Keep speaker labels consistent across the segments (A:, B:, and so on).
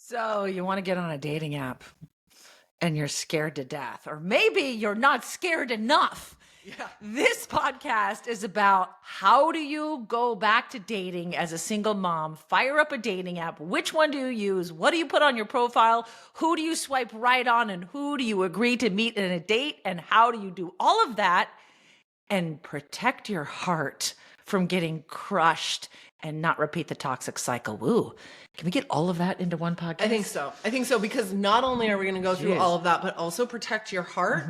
A: So you want to get on a dating app and you're scared to death, or maybe you're not scared enough.
B: Yeah.
A: This podcast is about how do you go back to dating as a single mom, fire up a dating app. Which one do you use? What do you put on your profile? Who do you swipe right on? And who do you agree to meet in a date? And how do you do all of that and protect your heart from getting crushed and not repeat the toxic cycle? Woo. Can we get all of that into one podcast?
B: I think so because not only are we going to go through
A: Jeez.
B: all of that, but also protect your heart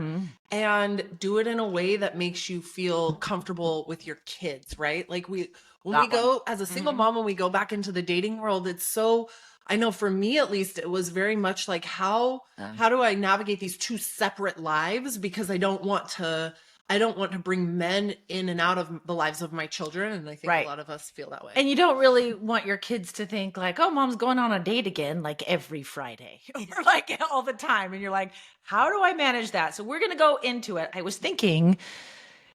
B: and do it in a way that makes you feel comfortable with your kids, right? Like when we go as a single mom, when we go back into the dating world, it's so, I know for me at least, it was very much like how do I navigate these two separate lives? Because I don't want to bring men in and out of the lives of my children. And I think a lot of us feel that way.
A: And you don't really want your kids to think like, oh, mom's going on a date again, like every Friday or like all the time. And you're like, how do I manage that? So we're going to go into it. I was thinking,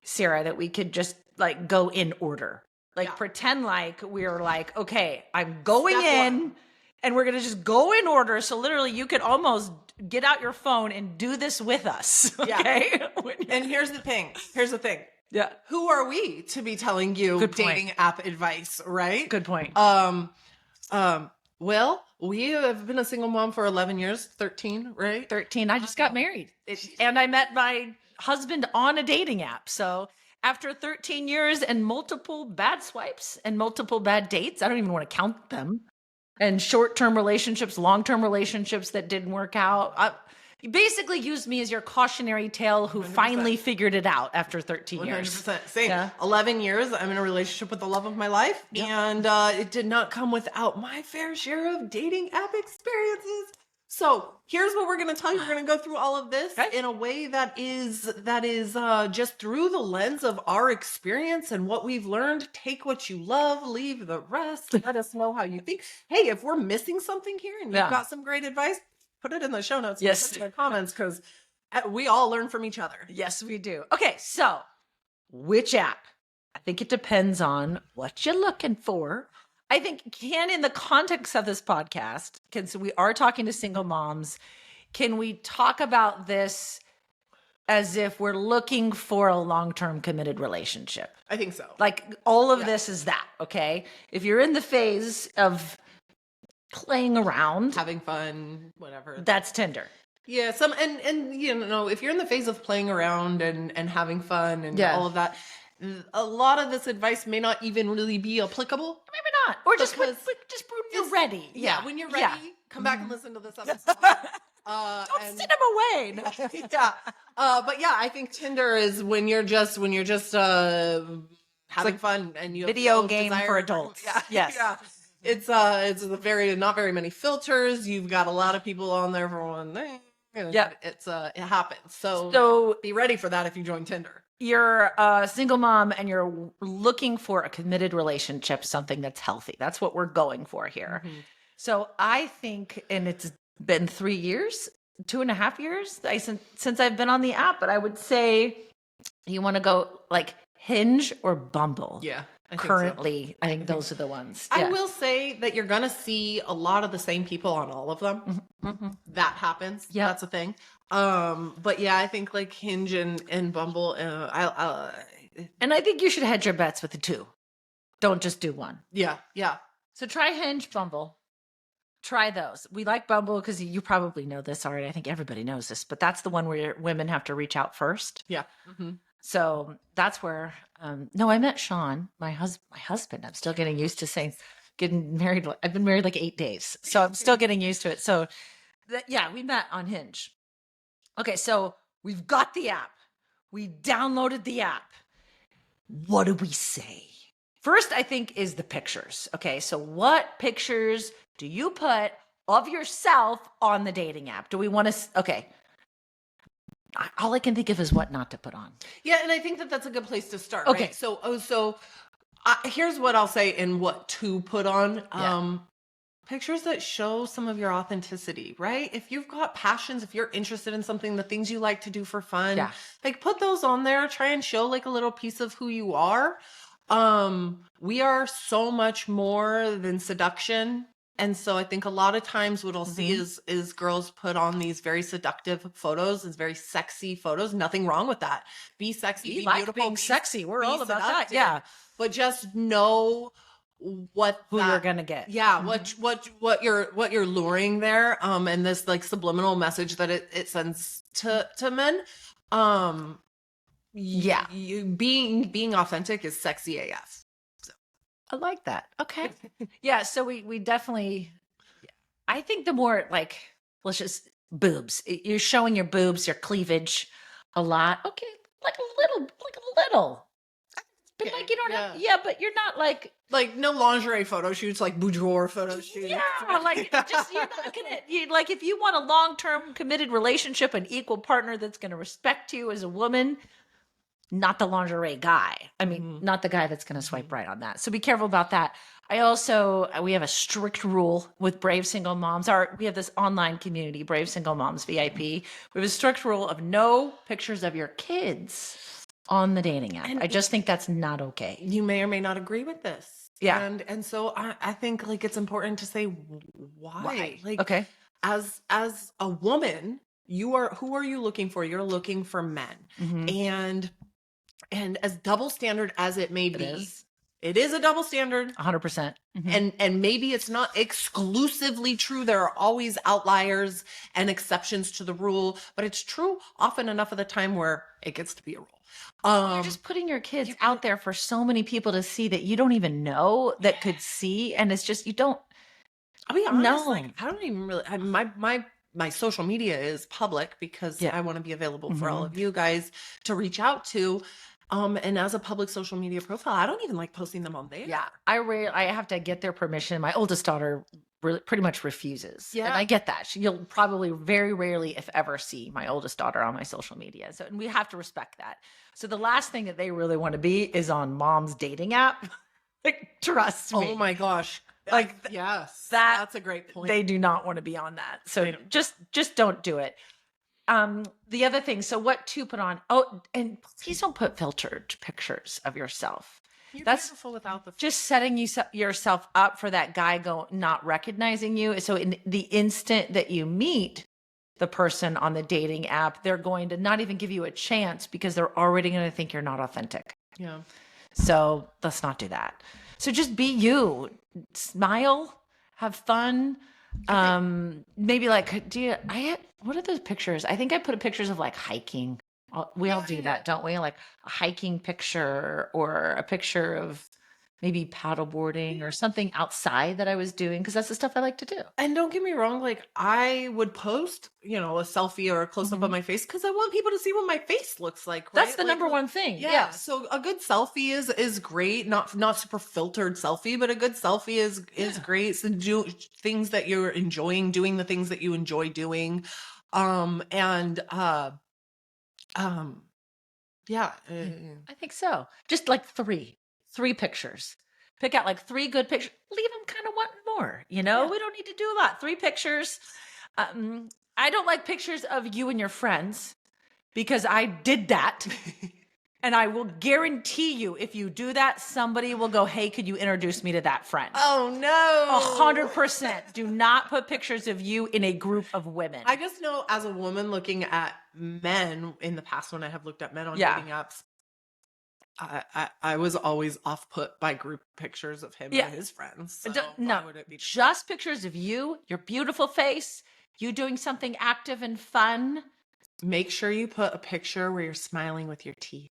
A: Sarah, that we could just like go in order, like pretend like we're like, okay, I'm going
B: Step
A: in
B: one.
A: and we're going to just go in order. So literally you could almost get out your phone and do this with us. Okay.
B: And here's the thing.
A: Yeah.
B: Who are we to be telling you dating app advice, right?
A: Good point.
B: Well, we have been a single mom for 11 years, 13, right?
A: 13. I just got married. And I met my husband on a dating app. So after 13 years and multiple bad swipes and multiple bad dates, I don't even want to count them. And short-term relationships, long-term relationships that didn't work out. You basically used me as your cautionary tale who
B: 100%.
A: Finally figured it out after 13 years.
B: 100%. Same. 11 years, I'm in a relationship with the love of my life. Yep. And it did not come without my fair share of dating app experiences. So here's what we're going to tell you. We're going to go through all of this in a way that is just through the lens of our experience and what we've learned. Take what you love, leave the rest. Let us know how you think. Hey, if we're missing something here and you've got some great advice, put it in the show notes.
A: Yes.
B: Put it in the comments because we all learn from each other.
A: Yes, we do. Okay, so which app? I think it depends on what you're looking for. I think in the context of this podcast, so we are talking to single moms, can we talk about this as if we're looking for a long-term committed relationship?
B: I think so.
A: Like all of this is that, okay? If you're in the phase of playing around,
B: having fun, whatever,
A: that's Tinder.
B: Yeah, and you know, if you're in the phase of playing around and having fun and all of that, a lot of this advice may not even really be applicable.
A: Maybe not. Or just when you're ready.
B: Yeah, when you're ready, come back and listen to this episode.
A: Don't send them away. No.
B: But yeah, I think Tinder is when you're just having fun and you have
A: video
B: no
A: game
B: desire
A: for adults. Yes.
B: Yeah. It's not very many filters. You've got a lot of people on there for one thing.
A: Yeah.
B: It happens. So be ready for that if you join Tinder.
A: You're a single mom and you're looking for a committed relationship, something that's healthy. That's what we're going for here. Mm-hmm. So I think, and it's been 3 years, 2.5 years since I've been on the app, but I would say you want to go like Hinge or Bumble.
B: Yeah.
A: Currently, I think those are the ones.
B: Yeah. I will say that you're going to see a lot of the same people on all of them.
A: Mm-hmm.
B: That happens. Yeah. That's a thing. But yeah, I think like Hinge and Bumble,
A: and I think you should hedge your bets with the two. Don't just do one.
B: Yeah. Yeah.
A: So try Hinge, Bumble. Try those. We like Bumble because you probably know this already. I think everybody knows this, but that's the one where women have to reach out first.
B: Yeah. Mm-hmm.
A: So that's where, I met Sean, my husband. I'm still getting used to saying getting married. I've been married like 8 days. So I'm still getting used to it. So we met on Hinge. Okay. So we've got the app. We downloaded the app. What do we say? First, I think is the pictures. Okay. So what pictures do you put of yourself on the dating app? Do we want to, okay. All I can think of is what not to put on.
B: Yeah, and I think that that's a good place to start.
A: Okay.
B: Right? So here's what I'll say and what to put on. Pictures that show some of your authenticity, right? If you've got passions, if you're interested in something, the things you like to do for fun, like put those on there. Try and show like a little piece of who you are. We are so much more than seduction And so I think a lot of times what I'll see
A: Mhm.
B: is girls put on these very seductive photos, these very sexy photos. Nothing wrong with that. Be sexy,
A: We
B: be
A: like
B: beautiful,
A: being sexy. We're
B: be
A: all about that.
B: seductive.
A: Yeah.
B: But just know what
A: Who you're
B: that
A: gonna get.
B: yeah,
A: Mhm.
B: what you're luring there. And this like subliminal message that it sends to men. Um
A: Yeah.
B: you being authentic is sexy AF. So
A: I like that. Okay. Yeah. So we definitely, I think the more like, let's just boobs. You're showing your boobs, your cleavage a lot. Okay. Like a little. But like
B: okay,
A: you don't have,
B: yeah.
A: yeah, but you're not
B: Like no lingerie photo shoots, like boudoir photo shoots.
A: yeah, like just you're not gonna like if you want a long-term committed relationship, an equal partner that's gonna respect you as a woman, not the lingerie guy. I mean,
B: Mhm.
A: not the guy that's going to swipe right on that. So be careful about that. I also we have a strict rule with Brave Single Moms. We have this online community, Brave Single Moms VIP. We have a strict rule of no pictures of your kids on the dating app.
B: And
A: I just think that's not okay.
B: you may or may not agree with this.
A: Yeah.
B: And so I think like it's important to say why.
A: Why?
B: Like
A: Okay.
B: as a woman, who are you looking for? You're looking for men.
A: Mm-hmm.
B: And as double standard as it may
A: It
B: be,
A: is
B: it is a double standard.
A: 100%. Mm-hmm.
B: And maybe it's not exclusively true. There are always outliers and exceptions to the rule, but it's true often enough of the time where it gets to be a rule.
A: You're just putting your kids out there for so many people to see that you don't even know that could see, and it's just you don't.
B: I'll be honest,
A: No.
B: like I don't even really my social media is public because
A: Yeah.
B: I want to be available for all
A: Mhm.
B: of you guys to reach out to. And as a public social media profile, I don't even like posting them on there.
A: Yeah, I have to get their permission. My oldest daughter really pretty much refuses, and
B: Yeah.
A: I get that. You'll probably very rarely, if ever, see my oldest daughter on my social media. So, and we have to respect that. So, the last thing that they really want to be is on mom's dating app. Like, trust me.
B: Oh my gosh.
A: Like,
B: yes.
A: that-
B: That's a great point.
A: They do not want to be on that. So,
B: They don't.
A: just don't do it. The other thing. So, what to put on? Oh, and please don't put filtered pictures of yourself.
B: You're
A: That's
B: beautiful without the
A: just setting yourself up for that guy not recognizing you. So in the instant that you meet the person on the dating app, they're going to not even give you a chance because they're already going to think you're not authentic.
B: yeah.
A: So let's not do that. So just be you, smile, have fun. Maybe like, what are those pictures? I think I put pictures of like hiking. We all do
B: Yeah.
A: that, don't we? Like a hiking picture or a picture of maybe paddleboarding or something outside that I was doing because that's the stuff I like to do.
B: And don't get me wrong, like I would post, a selfie or a close up of my face because I want people to see what my face looks like. Right?
A: That's the
B: Like,
A: number one thing.
B: Yeah.
A: Yeah.
B: So a good selfie is great. Not super filtered selfie, but a good selfie is great. So do things that you're enjoying, doing the things that you enjoy doing. Yeah.
A: I think so. Just like three pictures. Pick out like three good pictures. Leave them kind of wanting more.
B: Yeah.
A: We don't need to do a lot. Three pictures. I don't like pictures of you and your friends because I did that. And I will guarantee you, if you do that, somebody will go, "Hey, could you introduce me to that friend?"
B: Oh no.
A: 100%. Do not put pictures of you in a group of women.
B: I just know as a woman looking at men in the past when I have looked at men on
A: Yeah.
B: dating apps, I was always off put by group pictures of him and his friends. So
A: No,
B: why would it be
A: just pictures of you, your beautiful face, you doing something active and fun.
B: Make sure you put a picture where you're smiling with your teeth.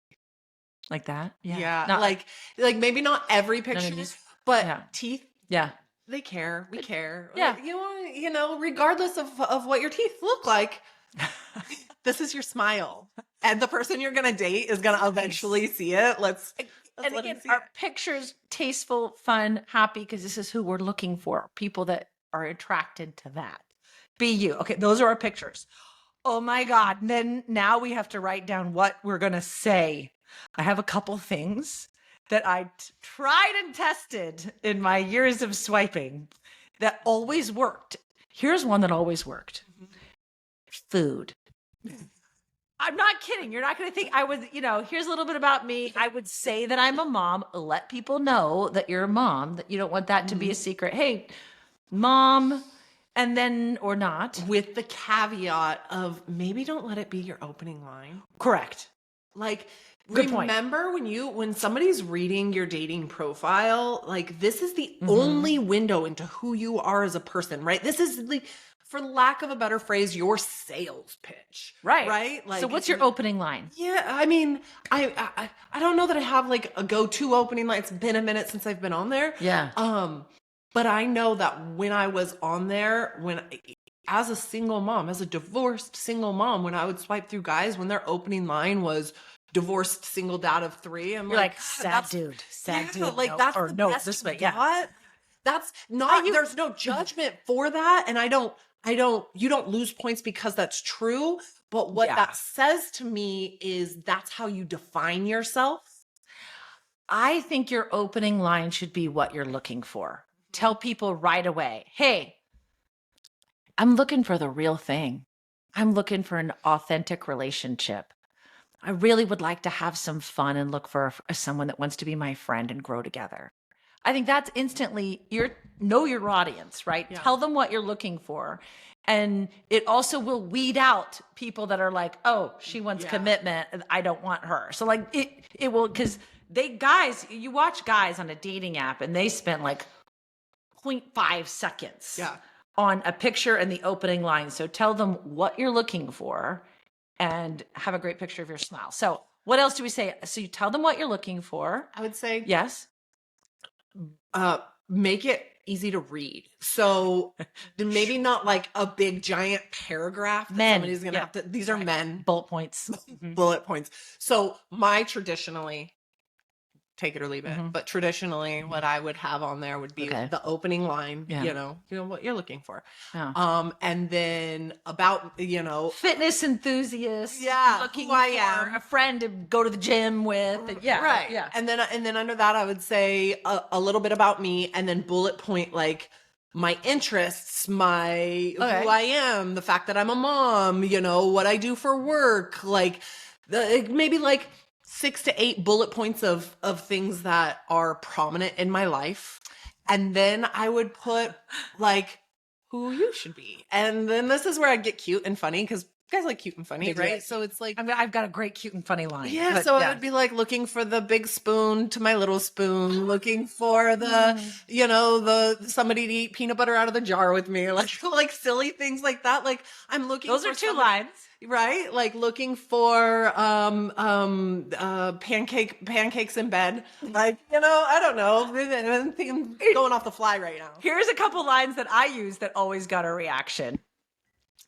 A: Like that?
B: Yeah.
A: Not
B: like maybe not every picture,
A: these-
B: but
A: yeah.
B: teeth,
A: Yeah.
B: they care. We care.
A: Yeah.
B: Regardless of what your teeth look like, this is your smile. And the person you're going to date is going to eventually see it. Let's
A: And
B: let
A: again,
B: him see
A: our
B: it.
A: pictures tasteful, fun, happy, because this is who we're looking for. People that are attracted to that. Be you. Okay, those are our pictures. Oh my God. And then now we have to write down what we're going to say. I have a couple things that I tried and tested in my years of swiping that always worked. Here's one that always worked. Food. I'm not kidding. You're not going to think I was, here's a little bit about me. I would say that I'm a mom. Let people know that you're a mom, that you don't want that to be a secret. Hey, mom, and then or not.
B: With the caveat of maybe don't let it be your opening line.
A: Correct.
B: Like,
A: Good point.
B: remember when somebody's reading your dating profile, like this is the only window into who you are as a person, right? This is for lack of a better phrase, your sales pitch.
A: Right.
B: Right? Like,
A: so what's your opening line?
B: Yeah, I mean, I don't know that I have like a go-to opening line. It's been a minute since I've been on there.
A: Yeah.
B: But I know that when I was on there, as a single mom, as a divorced single mom, when I would swipe through guys, when their opening line was divorced single dad of 3, I'm
A: You're like,
B: "God,
A: sad dude. Sad dude.
B: like
A: no,
B: that's
A: or
B: the
A: no,
B: best
A: this
B: you
A: way. Yeah.
B: got. That's not, there's no judgment for that. And you don't lose points because that's true. But what that says to me is that's how you define yourself.
A: I think your opening line should be what you're looking for. Tell people right away, hey, I'm looking for the real thing. I'm looking for an authentic relationship. I really would like to have some fun and look for someone that wants to be my friend and grow together. I think that's instantly know your audience, right?
B: Yeah.
A: Tell them what you're looking for. And it also will weed out people that are like, oh, she wants commitment and I don't want her. So like it will, because you watch guys on a dating app and they spend like 0.5 seconds on a picture and the opening line. So tell them what you're looking for and have a great picture of your smile. So what else do we say? So you tell them what you're looking for.
B: I would say,
A: Yes.
B: Make it easy to read. So maybe not like a big giant paragraph that somebody's going to have to, these are men.
A: Bullet points.
B: Bullet points. So traditionally, take it or leave it. But traditionally, what I would have on there would be the opening line, you know what you're looking for.
A: Yeah.
B: And then about,
A: fitness enthusiast. Looking
B: who I
A: for
B: am.
A: a friend to go to the gym with.
B: Right.
A: Yeah.
B: And then under that, I would say a little bit about me and then bullet point, like my interests, who I am, the fact that I'm a mom, what I do for work, like maybe like 6 to 8 bullet points of things that are prominent in my life. And then I would put like who you should be. And then this is where I get cute and funny because guys like cute and funny, right? So it's like,
A: I mean, I've got a great cute and funny line.
B: yeah. So it would be like looking for the big spoon to my little spoon, looking for the, somebody to eat peanut butter out of the jar with me, like silly things like that. Like I'm looking
A: Those
B: for
A: are 2 lines.
B: right? Like looking for pancakes in bed. Like, I don't know. I'm going off the fly right now.
A: Here's a couple lines that I use that always got a reaction.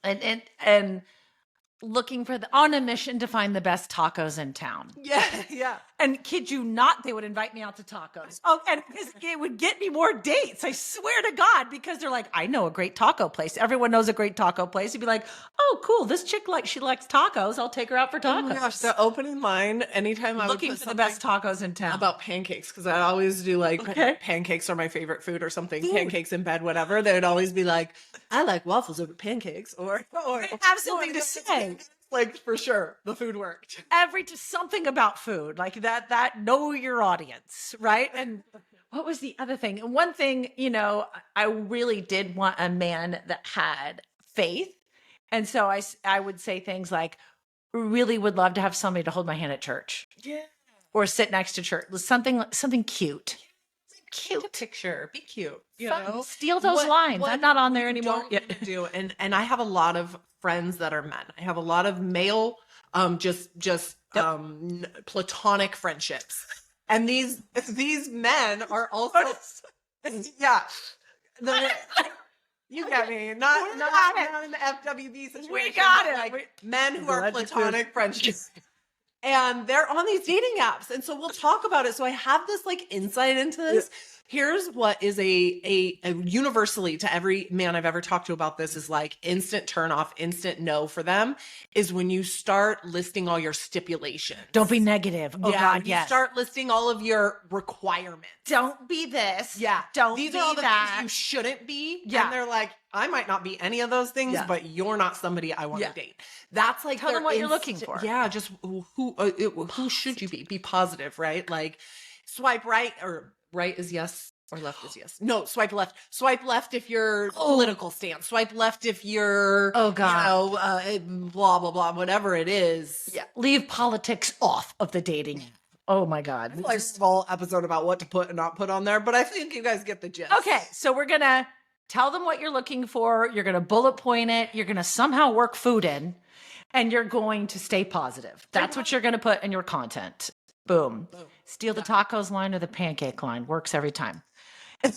A: And looking for on a mission to find the best tacos in town.
B: Yeah.
A: And kid you not, they would invite me out to tacos. Oh, and it would get me more dates. I swear to God, because they're like, I know a great taco place. Everyone knows a great taco place. You'd be like, oh, cool. This chick she likes tacos. I'll take her out for tacos.
B: Oh my gosh, the opening line anytime I
A: looking
B: would put
A: for the best tacos in town
B: about pancakes, because I always do like pancakes are my favorite food or something. Pancakes in bed, whatever. They would always be like, I like waffles over pancakes, or
A: have something to say.
B: Like for sure, the food worked.
A: Something about food, like that know your audience, right? And what was the other thing? And one thing, I really did want a man that had faith. And so I would say things like, really would love to have somebody to hold my hand at church.
B: Yeah.
A: Or sit next to church. Something cute.
B: Take a picture. Be cute.
A: Steal those lines. I'm not on there anymore.
B: Don't do. And I have a lot of friends that are men. I have a lot of male, platonic friendships. And these men are also, you get me. Not in the FWB situation.
A: We got it.
B: Like men who are platonic friendships. And they're on these dating apps. And so we'll talk about it. So I have this like insight into this. Here's what is a universally to every man I've ever talked to about this is like instant turn off, instant no for them is when you start listing all your stipulations.
A: Don't be negative. Oh God,
B: yes. You start listing all of your requirements.
A: Don't be this.
B: Yeah.
A: Don't
B: These
A: be
B: are all the
A: that.
B: things you shouldn't be.
A: Yeah.
B: And they're like, I might not be any of those things, but you're not somebody I want to date. That's like
A: tell them what you're looking for.
B: Yeah, just who should you be? Be positive, right? Like swipe right or right is yes, Or left is yes. No, swipe left. Swipe left if you're political stance. Swipe left if you're,
A: Oh, God.
B: blah, blah, blah, whatever it is.
A: Yeah. Leave politics off of the dating app. Oh my God.
B: I feel like a whole episode about what to put and not put on there, but I think you guys get the gist.
A: Okay, so we're going to tell them what you're looking for. You're going to bullet point it. You're going to somehow work food in, and you're going to stay positive. That's what you're going to put in your content. Boom. Steal the tacos line or the pancake line. Works every time.
B: I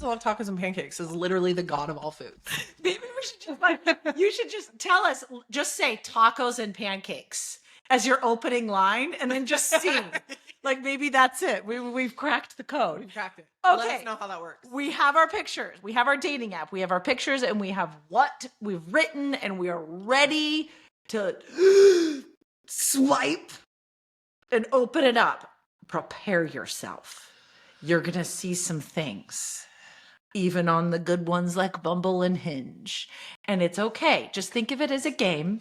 B: love tacos and pancakes. Is literally the god of all foods.
A: Maybe we should just you should just tell us, just say tacos and pancakes as your opening line, and then just sing. Like, maybe that's it. We've cracked the code.
B: We've cracked it.
A: Okay.
B: Let us know how that works.
A: We have our pictures. We have our dating app. We have our pictures, and we have what we've written, and we are ready to swipe and open it up. Prepare yourself. You're going to see some things, even on the good ones like Bumble and Hinge. And it's okay. Just think of it as a game.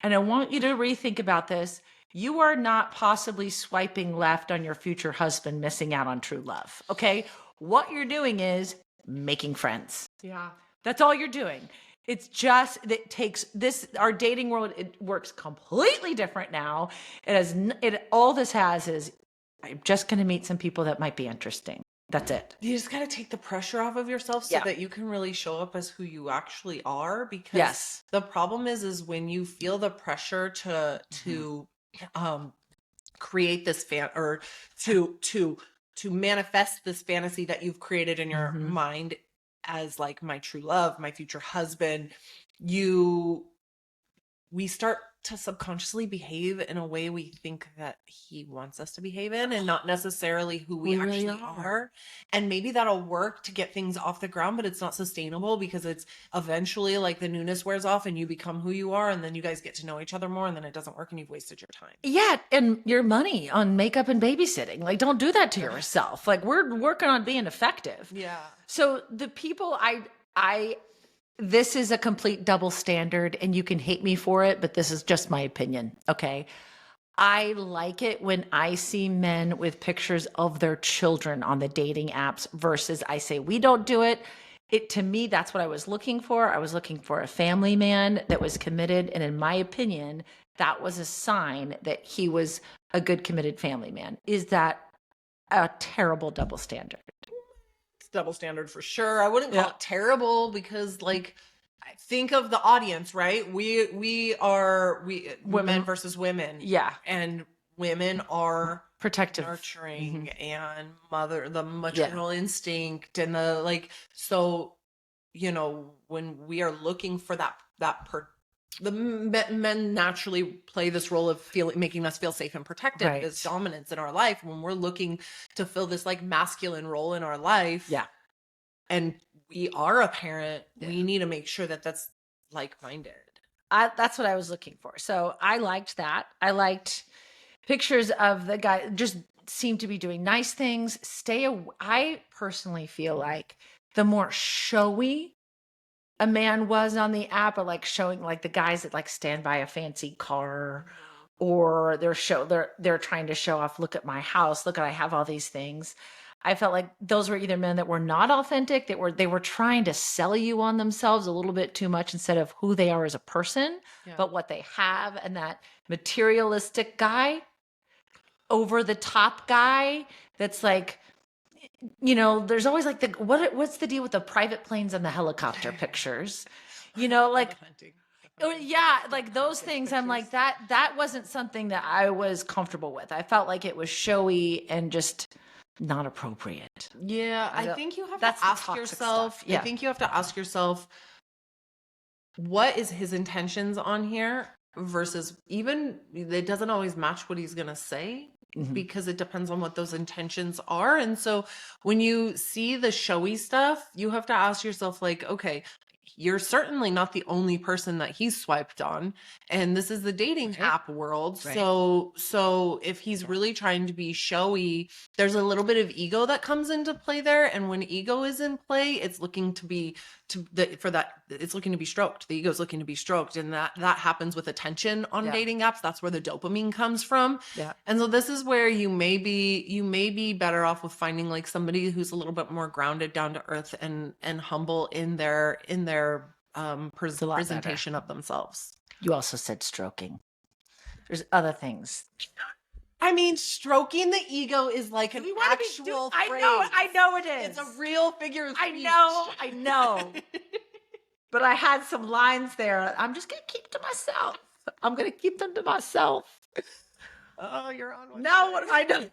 A: And I want you to rethink about this. You are not possibly swiping left on your future husband, missing out on true love. Okay? What you're doing is making friends.
B: Yeah.
A: That's all you're doing. It's just, it takes this, our dating world, it works completely different now. All this has is, I'm just going to meet some people that might be interesting. That's it.
B: You just got to take the pressure off of yourself so that you can really show up as who you actually are. Because the problem is when you feel the pressure to create this or to manifest this fantasy that you've created in your mind as like my true love, my future husband, we start to subconsciously behave in a way we think that he wants us to behave in, and not necessarily who we actually
A: really
B: are. And maybe that'll work to get things off the ground, but it's not sustainable because it's eventually like the newness wears off and you become who you are, and then you guys get to know each other more, and then it doesn't work and you've wasted your time.
A: Yeah, and your money on makeup and babysitting. Like, don't do that to yourself. Like, we're working on being effective.
B: Yeah.
A: So the people this is a complete double standard, and you can hate me for it, but this is just my opinion. Okay. I like it when I see men with pictures of their children on the dating apps versus I say, we don't do it. To me, that's what I was looking for. I was looking for a family man that was committed. And in my opinion, that was a sign that he was a good committed family man. Is that a terrible double standard?
B: Double standard for sure. I wouldn't call it terrible because, like, I think of the audience, right? We are women versus women.
A: Yeah.
B: And women are
A: protective,
B: nurturing, and the maternal instinct, and the like. So, when we are looking for the men naturally play this role of making us feel safe and protected, this dominance in our life. When we're looking to fill this like masculine role in our life, and we are a parent, we need to make sure that that's like-minded.
A: That's what I was looking for. So I liked that. I liked pictures of the guy just seemed to be doing nice things. I personally feel like the more showy a man was on the app, or like showing like the guys that like stand by a fancy car, or they're trying to show off, look at my house, look at, I have all these things. I felt like those were either men that were not authentic, they were trying to sell you on themselves a little bit too much instead of who they are as a person, but what they have. And that materialistic guy, over the top guy that's like, there's always like what's the deal with the private planes and the helicopter pictures? Like, like those things. I'm like, that wasn't something that I was comfortable with. I felt like it was showy and just not appropriate.
B: Yeah, I think you have to ask yourself. I think you have to ask yourself, what is his intentions on here versus, even it doesn't always match what he's gonna say. Because it depends on what those intentions are. And so when you see the showy stuff, you have to ask yourself, like, okay, you're certainly not the only person that he's swiped on. And this is the dating app world. So if he's really trying to be showy There's a little bit of ego that comes into play there, and when ego is in play, it's looking to be it's looking to be stroked. The ego is looking to be stroked, and that happens with attention on dating apps. That's where the dopamine comes from.
A: Yeah.
B: And so this is where you may be better off with finding like somebody who's a little bit more grounded, down to earth, and humble in their presentation of themselves.
A: You also said stroking. There's other things.
B: I mean, stroking the ego is like an actual phrase.
A: I know it is.
B: It's a real figure of speech.
A: I know. But I had some lines there. I'm just going to keep to myself. I'm going to keep them to myself.
B: Oh, you're on one.
A: Now what I know.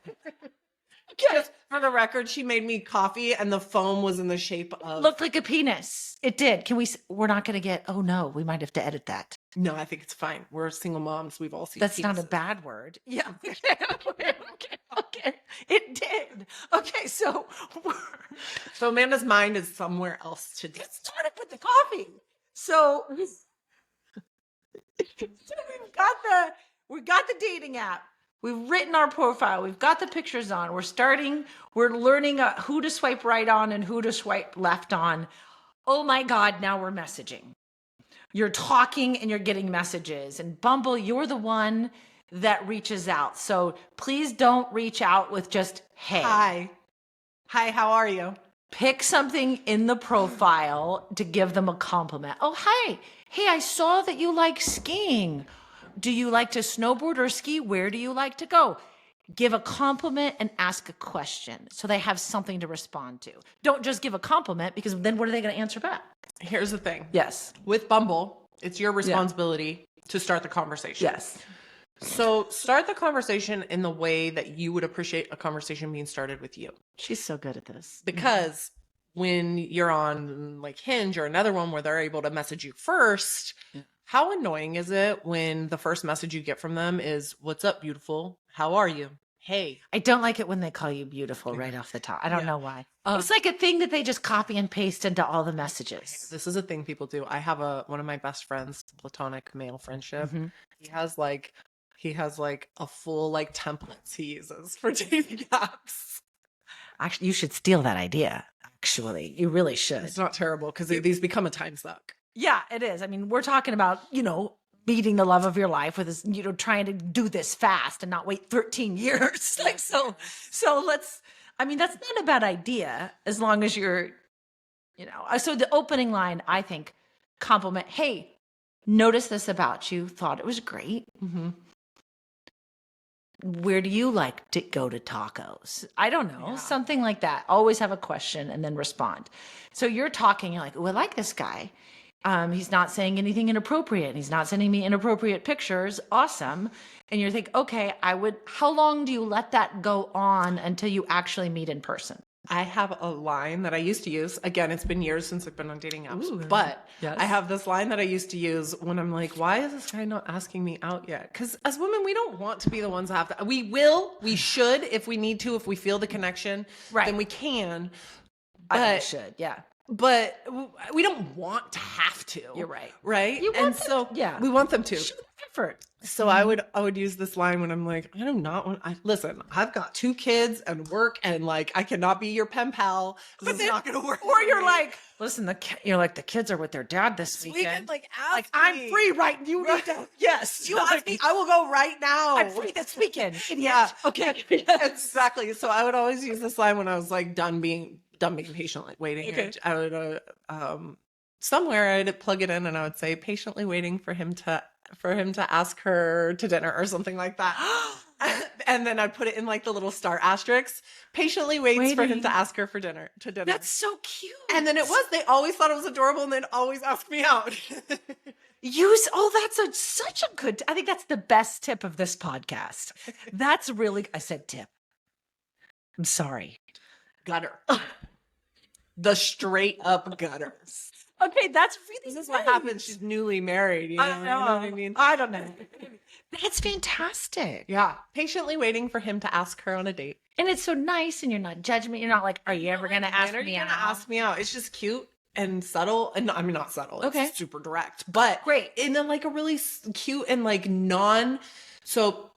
B: Just for the record, she made me coffee and the foam was in the shape of...
A: Looked like a penis. It did. We're not going to get... Oh, no. We might have to edit that.
B: No, I think it's fine. We're single moms. We've all seen
A: That's
B: penises.
A: not a bad word. Yeah. Okay. It did. Okay, so
B: Amanda's mind is somewhere else today.
A: Get started with the coffee. So we've got the dating app. We've written our profile. We've got the pictures on. We're learning who to swipe right on and who to swipe left on. Oh my God, now we're messaging. You're talking and you're getting messages. And Bumble, you're the one that reaches out. So please don't reach out with just, hey.
B: Hi, how are you?
A: Pick something in the profile to give them a compliment. Oh, hi. Hey, I saw that you like skiing. Do you like to snowboard or ski? Where do you like to go? Give a compliment and ask a question so they have something to respond to. Don't just give a compliment because then what are they going to answer back?
B: Here's the thing.
A: Yes.
B: With Bumble, it's your responsibility to start the conversation.
A: Yes.
B: So start the conversation in the way that you would appreciate a conversation being started with you.
A: She's so good at this.
B: Because when you're on like Hinge or another one where they're able to message you first, how annoying is it when the first message you get from them is, "What's up, beautiful? How are you? Hey."
A: I don't like it when they call you beautiful right off the top. I don't know why. It's like a thing that they just copy and paste into all the messages.
B: This is a thing people do. I have one of my best friends, platonic male friendship.
A: Mm-hmm.
B: He has like a full like templates he uses for dating apps.
A: Actually, you should steal that idea. Actually, you really should.
B: It's not terrible because these become a time suck.
A: Yeah, it is. I mean, we're talking about, meeting the love of your life with this, trying to do this fast and not wait 13 years. That's not a bad idea as long as you're, so the opening line, I think, compliment, hey, notice this about you, thought it was great.
B: Mm-hmm.
A: Where do you like to go to tacos? I don't know, something like that. Always have a question and then respond. So you're talking, you're like, oh, I like this guy. He's not saying anything inappropriate. He's not sending me inappropriate pictures. Awesome. And you're thinking, okay, how long do you let that go on until you actually meet in person?
B: I have a line that I used to use. Again, it's been years since I've been on dating apps, but I have this line that I used to use when I'm like, why is this guy not asking me out yet? Because as women, we don't want to be the ones that have to. We should, if we need to, if we feel the connection, then we can.
A: But, I should, yeah.
B: But we don't want to have to.
A: You're right.
B: Right?
A: You want them, yeah.
B: We want them to.
A: Show effort.
B: So I would use this line when I'm like, I do not want. Listen, I've got 2 kids and work, and like I cannot be your pen pal. This is not going to work.
A: Or you're like, listen, the kids are with their dad this weekend. I'm free, right? You need to. Yes,
B: you ask me. I will go right now.
A: I'm free this weekend.
B: Yeah.
A: Okay.
B: Exactly. So I would always use this line when I was like done being patiently waiting.
A: Okay.
B: I would somewhere I'd plug it in and I would say patiently waiting for him to ask her to dinner or something like that. And then I'd put it in like the little star asterisks. Patiently waits for him to ask her to dinner.
A: That's so cute.
B: And then they always thought it was adorable and they'd always ask me out.
A: That's such a good, I think that's the best tip of this podcast. That's really, I said tip. I'm sorry.
B: Gutter. The straight up gutters.
A: Okay, that's really
B: This is what happens. She's newly married. You know what I mean?
A: I don't know. That's fantastic.
B: Yeah. Patiently waiting for him to ask her on a date.
A: And it's so nice and you're not judging me. You're not like, are you ever going to ask me out?
B: Ask me out. It's just cute and subtle. And I mean, not subtle.
A: Okay.
B: It's super direct. But
A: great.
B: In a, like a really cute and like so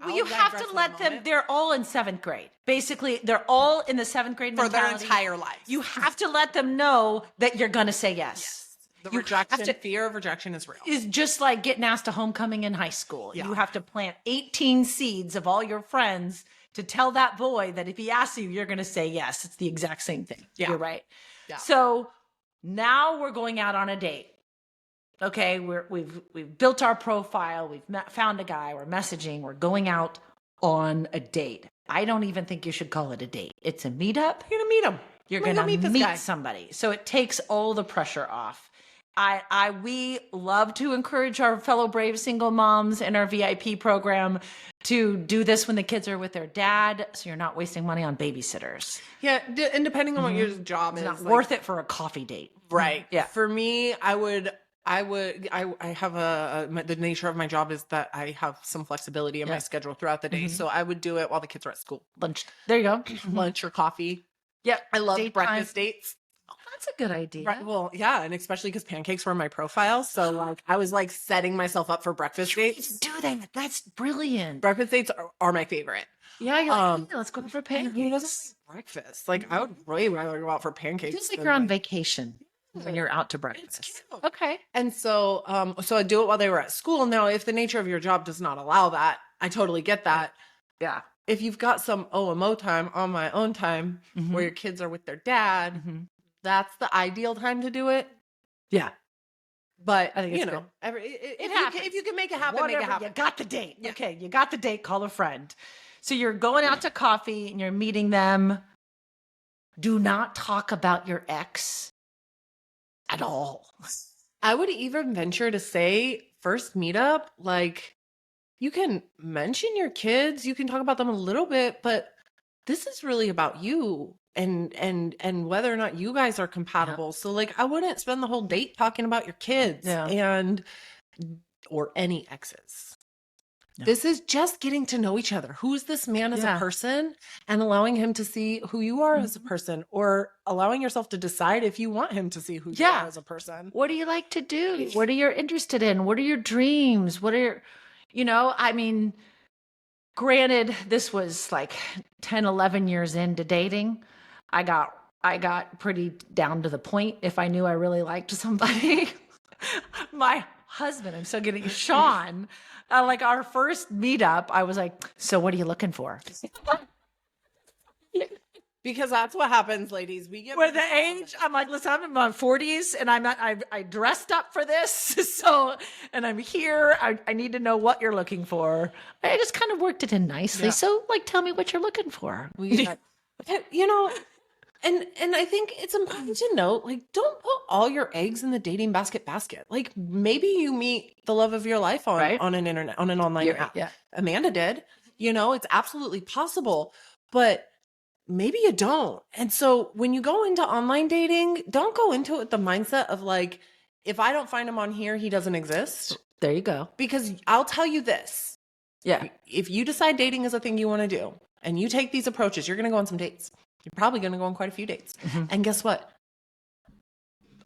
A: Well, you have to let them, they're all in 7th grade. Basically, they're all in the 7th grade
B: for their
A: mentality.
B: entire life.
A: You have to let them know that you're going to say yes.
B: The
A: You
B: rejection,
A: have to-
B: fear of rejection is real.
A: Is just like getting asked to homecoming in high school.
B: Yeah.
A: You have to plant 18 seeds of all your friends to tell that boy that if he asks you, you're going to say yes. It's the exact same thing.
B: Yeah.
A: You're right.
B: Yeah.
A: So now we're going out on a date. Okay, we've built our profile. We've found a guy. We're messaging. We're going out on a date. I don't even think you should call it a date. It's a meetup.
B: You're gonna meet him.
A: You're
B: I'm
A: gonna
B: meet this guy.
A: somebody. So it takes all the pressure off. We love to encourage our fellow brave single moms in our VIP program to do this when the kids are with their dad, so you're not wasting money on babysitters.
B: Yeah, and depending on what your job
A: It's
B: is,
A: not
B: like,
A: worth it for a coffee date.
B: right?
A: Yeah.
B: For me, I have the nature of my job is that I have some flexibility in my schedule throughout the day, so I would do it while the kids are at school,
A: Lunch. There you go.
B: lunch or coffee.
A: Yeah,
B: I love
A: Date
B: breakfast
A: time.
B: dates.
A: Oh, that's a good idea.
B: Right. Well, yeah, and especially because pancakes were in my profile, so like I was like setting myself up for breakfast dates.
A: Do that. That's brilliant.
B: Breakfast dates are my favorite.
A: Yeah, you're like, "Hey, let's go for
B: Who
A: pancakes.
B: doesn't like breakfast? Like I would way rather go out for pancakes.
A: Feels like
B: than,
A: you're on vacation when you're out to
B: It's
A: breakfast.
B: cute.
A: Okay.
B: And so, so I do it while they were at school. Now, if the nature of your job does not allow that, I totally get that.
A: Yeah.
B: If you've got some OMO time on my own time
A: Mm-hmm.
B: where your kids are with their dad, that's the ideal time to do it.
A: Yeah.
B: But
A: I think
B: you
A: it's
B: know,
A: good.
B: if you can make it happen, make it
A: Whatever,
B: happen.
A: you got the date.
B: Yeah.
A: Okay, you got the date. Call a friend. So you're going out to coffee and you're meeting them. Do not talk about your ex at all.
B: I would even venture to say, first meetup, like you can mention your kids, you can talk about them a little bit, but this is really about you and whether or not you guys are compatible. So like I wouldn't spend the whole date talking about your kids and or any exes.
A: No.
B: This is just getting to know each other. Who is this man as a person and allowing him to see who you are as a person, or allowing yourself to decide if you want him to see who you are as a person.
A: What do you like to do? What are you interested in? What are your dreams? What are your, I mean, granted, this was like 10, 11 years into dating. I got pretty down to the point if I knew I really liked somebody. My husband, I'm still getting Sean, like our first meetup, I was like, so what are you looking for?
B: Because that's what happens, ladies. We get
A: With the age, I'm like, listen, I'm in my 40s and I dressed up for this. So, and I'm here. I need to know what you're looking for. I just kind of worked it in nicely.
B: Yeah.
A: So like, tell me what you're looking for.
B: You know, and I think it's important to note, like, don't put all your eggs in the dating basket. Like maybe you meet the love of your life on an online app.
A: Yeah.
B: Amanda did. You know, it's absolutely possible. But maybe you don't. And so when you go into online dating, don't go into it with the mindset of like, if I don't find him on here, he doesn't exist.
A: There you go.
B: Because I'll tell you this.
A: Yeah.
B: If you decide dating is a thing you want to do and you take these approaches, you're going to go on some dates. You're probably going to go on quite a few dates. And guess what?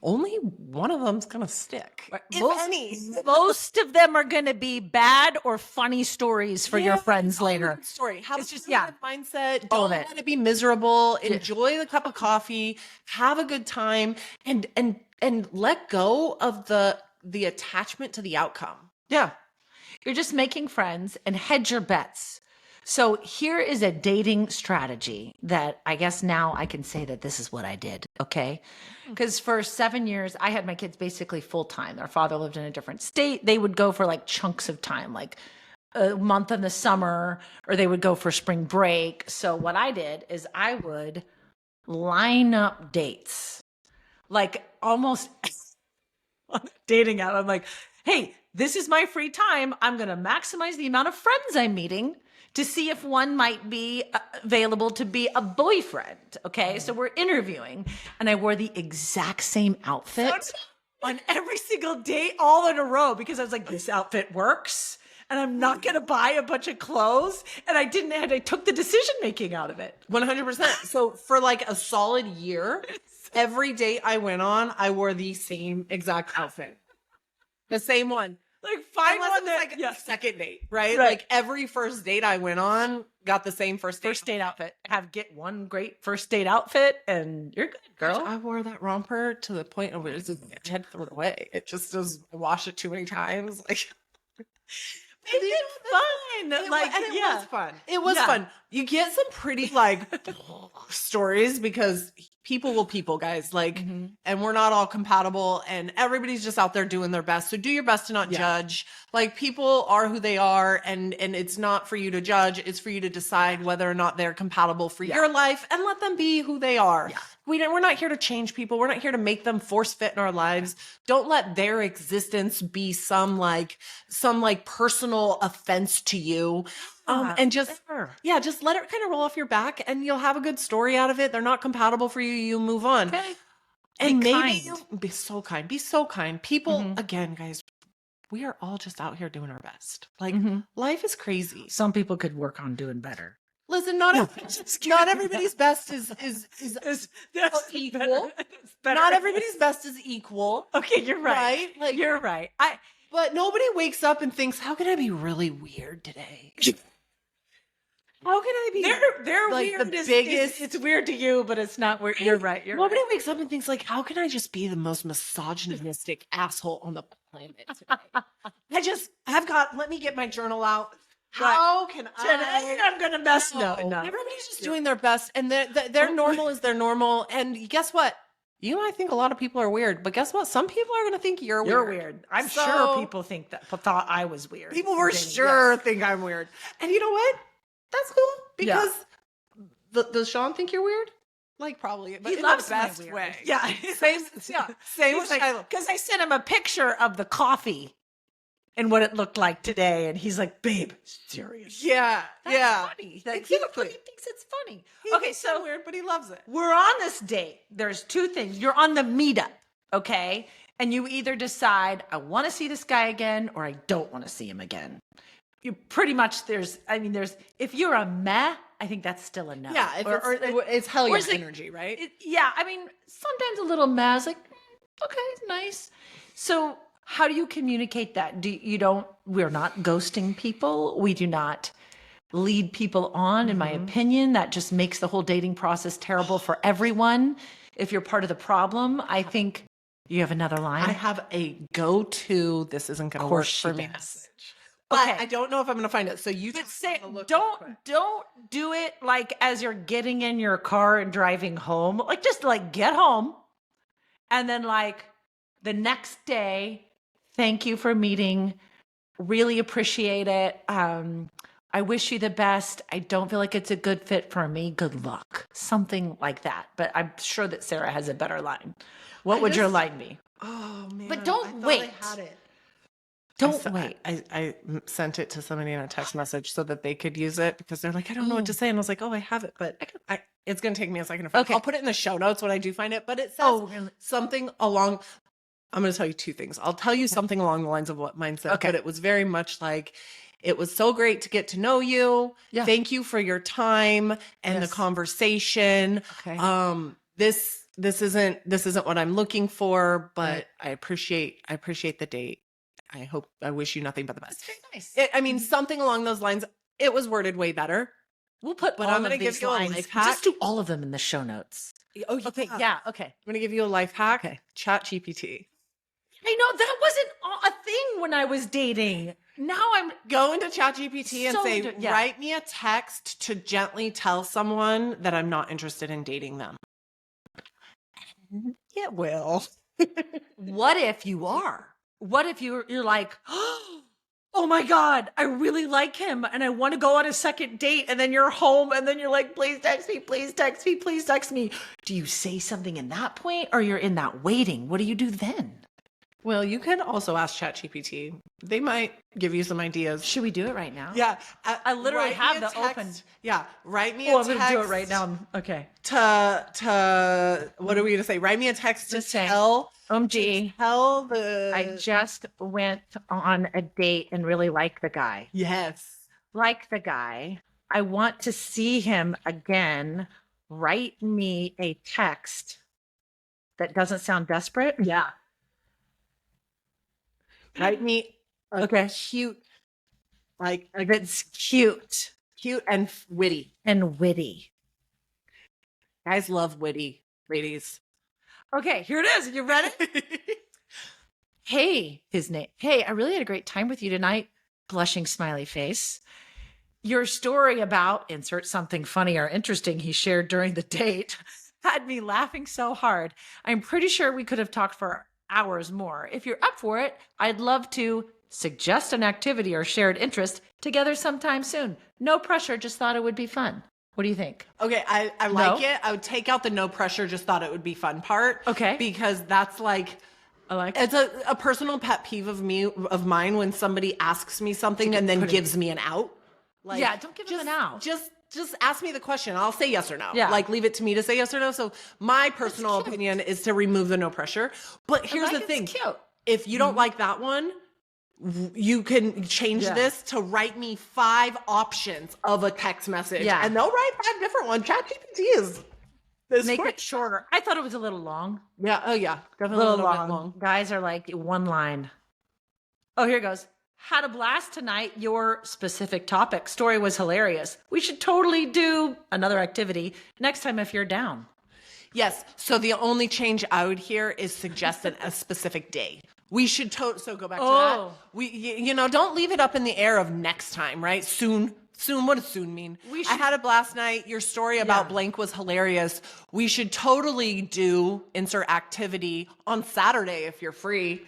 B: Only one of them's going to stick. If any.
A: Most of them are going to be bad or funny stories for your friends later.
B: Story. Have
A: It's
B: a
A: just,
B: positive mindset.
A: All
B: Don't
A: of it.
B: let it be miserable. Enjoy the cup of coffee. Have a good time, and let go of the attachment to the outcome.
A: Yeah. You're just making friends and hedge your bets. So here is a dating strategy that I guess now I can say that this is what I did. Okay. Because for 7 years, I had my kids basically full time. Their father lived in a different state. They would go for like chunks of time, like a month in the summer, or they would go for spring break. So what I did is I would line up dates, like almost on a dating app. I'm like, hey, this is my free time. I'm going to maximize the amount of friends I'm meeting to see if one might be available to be a boyfriend. Okay. So we're interviewing, and I wore the exact same outfit on every single date all in a row because I was like, this outfit works and I'm not going to buy a bunch of clothes. And I took the decision making out of it.
B: 100%. So for like a solid year, every date I went on, I wore the same exact outfit. The same one.
A: Like find
B: Unless
A: one
B: it was
A: that
B: like
A: yeah.
B: a second date, right?
A: Right.
B: Like every first date I went on got the same first date
A: outfit. Get one great first date outfit and you're good, girl.
B: I wore that romper to the point of where I had to throw it away. It just does. I washed it too many times. Like
A: Make it fun.
B: it was fun. It was
A: Yeah.
B: fun. You get some pretty like stories because people will people, guys. Like, and we're not all compatible, and everybody's just out there doing their best. So do your best to not judge. Like, people are who they are, and it's not for you to judge. It's for you to decide whether or not they're compatible for your life, and let them be who they are.
A: Yeah.
B: We're not here to change people. We're not here to make them force fit in our lives. Don't let their existence be some personal offense to you. And just let it kind of roll off your back, and you'll have a good story out of it. They're not compatible for you. You move on.
A: Okay.
B: And
A: Be
B: maybe
A: kind.
B: be so kind. Be so kind. People, again, guys, we are all just out here doing our best. Like, life is crazy.
A: Some people could work on doing better.
B: Listen, not everybody's best is equal. Not everybody's best is equal.
A: Okay, you're right.
B: Like,
A: You're right.
B: but nobody wakes up and thinks, how can I be really weird today? How can I be
A: They're
B: like
A: weird.
B: the biggest?
A: It's weird to you, but it's not weird. You're right.
B: Nobody wakes up and thinks, like, how can I just be the most misogynistic asshole on the planet today? Let me get my journal out. How can
A: Today I'm gonna mess. No.
B: Everybody's just doing their best, and their normal is their normal. And guess what? You might think a lot of people are weird, but guess what? Some people are going to think you're weird.
A: I'm sure people thought I was weird.
B: People for sure think I'm weird. And you know what? That's cool, because does Sean think you're weird? Like, probably, but
A: He
B: in
A: loves
B: the best
A: my
B: way.
A: Yeah,
B: Same with
A: because I sent him a picture of the coffee and what it looked like today, and he's like, "Babe, serious."
B: That's
A: Funny. Like,
B: Exactly.
A: He thinks it's funny.
B: Okay, so weird, but he loves it.
A: We're on this date. There's two things. You're on the meetup, okay? And you either decide, I want to see this guy again, or I don't want to see him again. You pretty much, if you're a meh, I think that's still a no.
B: Yeah, it's hell yeah energy, right?
A: Sometimes a little meh is like, okay, nice. So how do you communicate that? We're not ghosting people. We do not lead people on, in my opinion. That just makes the whole dating process terrible for everyone. If you're part of the problem, I think you have another line.
B: I have a go-to, this isn't going to work for me message. But
A: Okay.
B: I don't know if I'm going to find it. So you
A: But say, don't do it like as you're getting in your car and driving home. Like, just like get home, and then like the next day, thank you for meeting. Really appreciate it. I wish you the best. I don't feel like it's a good fit for me. Good luck. Something like that. But I'm sure that Sarah has a better line. What would your line be?
B: Oh man!
A: But don't
B: I thought
A: wait.
B: I had it.
A: Don't wait.
B: I sent it to somebody in a text message so that they could use it, because they're like, I don't know what to say. And I was like, oh, I have it, but it's going to take me a second to find it. I'll put it in the show notes when I do find it, but it says something along, I'm going to tell you two things. I'll tell you something along the lines of what mine said, but it was very much like, it was so great to get to know you. Yeah. Thank you for your time and the conversation. Okay. This isn't what I'm looking for, but I appreciate the date. I wish you nothing but the best.
A: That's very nice.
B: Something along those lines. It was worded way better.
A: We'll put
B: but
A: all
B: I'm going
A: of
B: to give
A: these
B: you a
A: lines.
B: life hack.
A: Just do all of them in the show notes.
B: Oh,
A: okay. Yeah. Okay.
B: I'm going to give you a life hack. Okay. Chat GPT.
A: I know that wasn't a thing when I was dating. Now I'm
B: going to Chat GPT and say, write me a text to gently tell someone that I'm not interested in dating them. It will.
A: What if you are? What if you're like, oh my God, I really like him and I want to go on a second date, and then you're home and then you're like, please text me, please text me, please text me. Do you say something in that point, or you're in that waiting? What do you do then?
B: Well, you can also ask ChatGPT. They might give you some ideas.
A: Should we do it right now?
B: Yeah.
A: I literally have the open.
B: Yeah. Write me a text.
A: I'm going to do it right now. Okay.
B: To what are we going to say? Write me a text to tell. Tell the.
A: I just went on a date and really like the guy.
B: Yes.
A: Like the guy. I want to see him again. Write me a text that doesn't sound desperate.
B: Yeah. Write me a cute, like
A: That's cute
B: cute and witty.
A: and witty.
B: Guys love witty ladies.
A: Okay, here it is. You ready? Hey, his name. Hey, I really had a great time with you tonight. Blushing smiley face. Your story about insert something funny or interesting he shared during the date had me laughing so hard. I'm pretty sure we could have talked for hours more. If you're up for it, I'd love to suggest an activity or shared interest together sometime soon. No pressure, just thought it would be fun. What do you think?
B: Okay, I like it. I would take out the no pressure, just thought it would be fun part.
A: Okay.
B: Because that's like,
A: I like
B: it's a personal pet peeve of mine when somebody asks me something and then gives me an out. Like,
A: yeah, don't give them an out.
B: Just ask me the question. I'll say yes or no.
A: Yeah.
B: Like, leave it to me to say yes or no. So my personal opinion is to remove the no pressure. But here's the thing.
A: Cute.
B: If you don't like that one, you can change this to write me 5 options of a text message.
A: Yeah.
B: And they'll write 5 different ones. ChatGPT is
A: Make it shorter. I thought it was a little long.
B: Yeah. Oh, yeah.
A: A
B: Definitely
A: little
B: bit
A: long. Guys are like one line. Oh, here goes. Had a blast tonight. Your specific topic story was hilarious. We should totally do another activity next time if you're down.
B: Yes. So the only change I would hear is suggest a specific day. We should so go back to that. We don't leave it up in the air of next time, right? Soon. What does soon mean? I had a blast night. Your story about blank was hilarious. We should totally do insert activity on Saturday if you're free.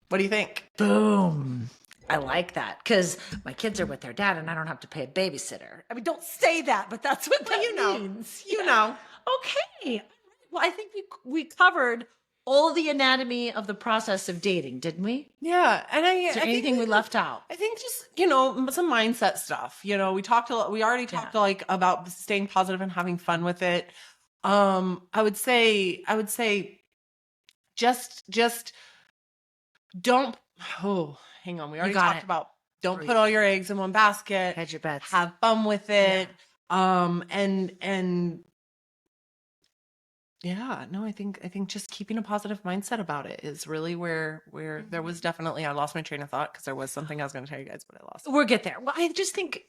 B: What do you think?
A: Boom. I like that because my kids are with their dad and I don't have to pay a babysitter. I mean, don't say that, but that's what that means.
B: You know.
A: Okay. Well, I think we covered all the anatomy of the process of dating, didn't we?
B: Yeah. And
A: Is there anything we left out?
B: I think just, some mindset stuff. We already talked like about staying positive and having fun with it. I would say just don't, hang on. We already talked about don't put all your eggs in one basket.
A: Hedge your bets.
B: Have fun with it. And yeah, no, I think just keeping a positive mindset about it is really where there was definitely, I lost my train of thought because there was something I was going to tell you guys, but I lost it.
A: We'll get there. Well, I just think,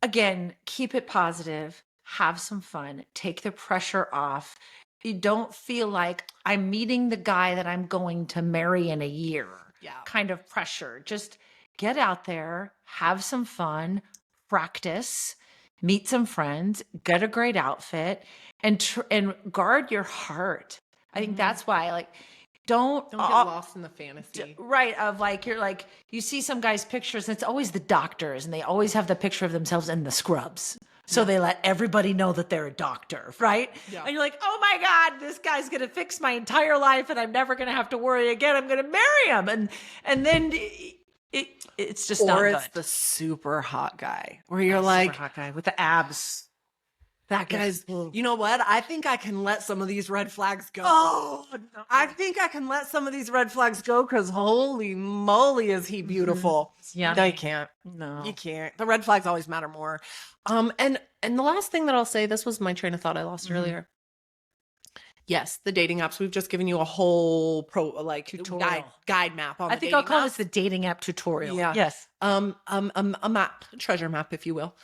A: again, keep it positive, have some fun, take the pressure off. You don't feel like I'm meeting the guy that I'm going to marry in a year.
B: Yeah.
A: Kind of pressure. Just get out there, have some fun, practice, meet some friends, get a great outfit, and guard your heart. I think that's why, like, don't get
B: lost in the fantasy.
A: Right. Of like, you're like, you see some guys' pictures and it's always the doctors and they always have the picture of themselves in the scrubs. So they let everybody know that they're a doctor, right? Yeah. And you're like, oh my God, this guy's going to fix my entire life and I'm never going to have to worry again. I'm going to marry him. And then it's just not good.
B: Or it's the super hot guy where you're like,
A: super hot guy with the abs.
B: That guy's, you know what? I think I can let some of these red flags go.
A: Oh, no.
B: I think I can let some of these red flags go because holy moly, is he beautiful.
A: Yeah.
B: No, you can't.
A: No.
B: You can't. The red flags always matter more. And the last thing that I'll say, this was my train of thought I lost earlier. Yes, the dating apps. We've just given you a whole tutorial guide map on.
A: I think I'll call this the dating app tutorial.
B: Yeah.
A: Yes.
B: A map, treasure map, if you will.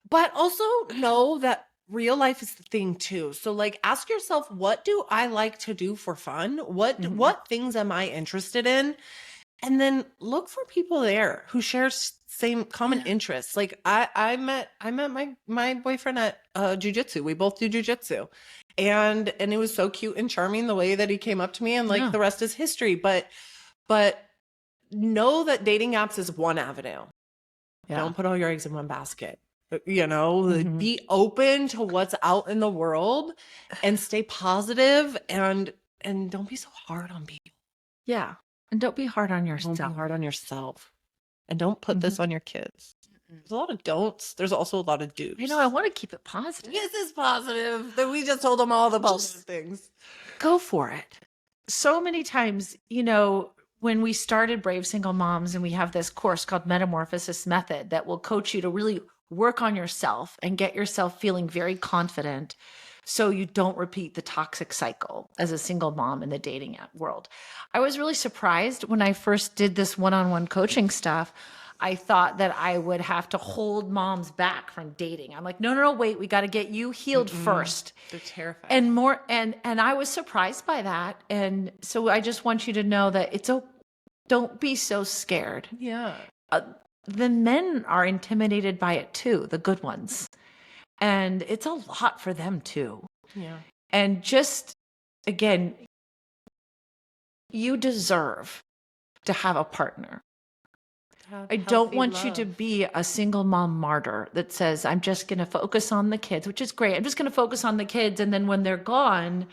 B: But also know that real life is the thing too. So like ask yourself, what do I like to do for fun? What things am I interested in? And then look for people there who share same common interests. Like I met my boyfriend at jujitsu. We both do jujitsu. And it was so cute and charming the way that he came up to me, and like the rest is history. But know that dating apps is one avenue. Yeah. Don't put all your eggs in one basket. Be open to what's out in the world and stay positive and don't be so hard on people.
A: Yeah. And don't be hard on yourself.
B: Don't be hard on yourself. And don't put this on your kids. There's a lot of don'ts. There's also a lot of do's.
A: I want to keep it positive.
B: Yes, it's positive. We just told them all the positive things.
A: Go for it. So many times, when we started Brave Single Moms and we have this course called Metamorphosis Method that will coach you to really work on yourself and get yourself feeling very confident so you don't repeat the toxic cycle as a single mom in the dating app world. I was really surprised when I first did this one-on-one coaching stuff. I thought that I would have to hold moms back from dating. I'm like, no, no, no, wait, we got to get you healed first.
B: They're terrified.
A: And I was surprised by that. And so I just want you to know that don't be so scared.
B: Yeah.
A: The men are intimidated by it too, the good ones. And it's a lot for them too.
B: Yeah.
A: And just, again, you deserve to have a partner. I don't want you to be a single mom martyr that says, I'm just going to focus on the kids, which is great. I'm just going to focus on the kids. And then when they're gone,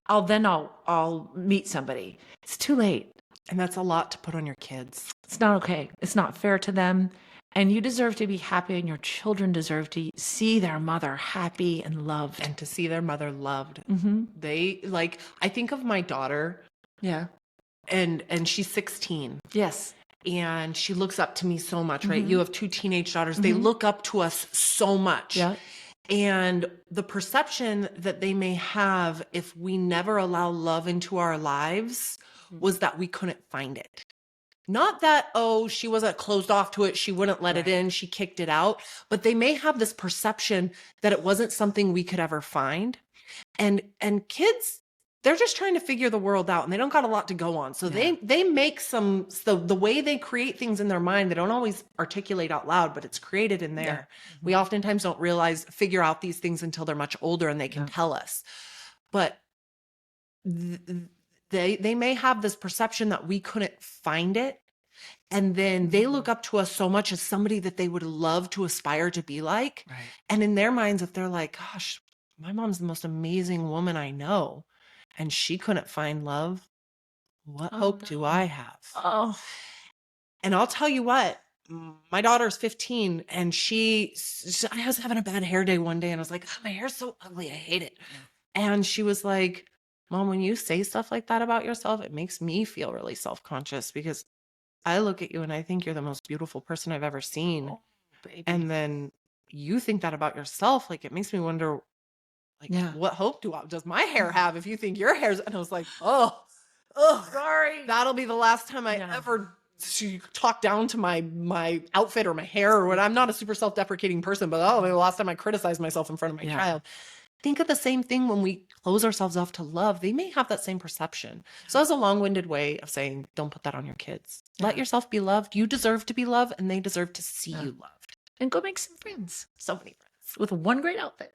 A: I'll meet somebody. It's too late.
B: And that's a lot to put on your kids.
A: It's not okay. It's not fair to them. And you deserve to be happy, and your children deserve to see their mother happy and loved.
B: And to see their mother loved.
A: Mm-hmm.
B: I think of my daughter.
A: Yeah.
B: And she's 16.
A: Yes.
B: And she looks up to me so much, right?
A: Mm-hmm.
B: You have 2 teenage daughters. They look up to us so much.
A: Yeah.
B: And the perception that they may have if we never allow love into our lives was that we couldn't find it. Not that, oh, she wasn't closed off to it, she wouldn't let it in, she kicked it out. But they may have this perception that it wasn't something we could ever find. And kids, they're just trying to figure the world out, and they don't got a lot to go on. So they make the way they create things in their mind, they don't always articulate out loud, but it's created in there. Yeah. Mm-hmm. We oftentimes don't figure out these things until they're much older and they can tell us. But they may have this perception that we couldn't find it. And then they look up to us so much as somebody that they would love to aspire to be like. Right. And in their minds, if they're like, gosh, my mom's the most amazing woman I know, and she couldn't find love, what hope do I have?
A: Oh.
B: And I'll tell you what, my daughter's 15, and I was having a bad hair day one day, and I was like, oh, my hair's so ugly, I hate it. Yeah. And she was like, Mom, when you say stuff like that about yourself, it makes me feel really self-conscious, because I look at you and I think you're the most beautiful person I've ever seen. Oh, baby. And then you think that about yourself. Like, it makes me wonder, like, what hope does my hair have if you think your hair's, and I was like, oh, sorry. That'll be the last time I ever talk down to my outfit or my hair or what. I'm not a super self-deprecating person, but that'll be the last time I criticize myself in front of my child. Think of the same thing when we close ourselves off to love. They may have that same perception. So that's a long-winded way of saying, don't put that on your kids. Let yourself be loved. You deserve to be loved, and they deserve to see you loved.
A: And go make some friends. So many friends with one great outfit.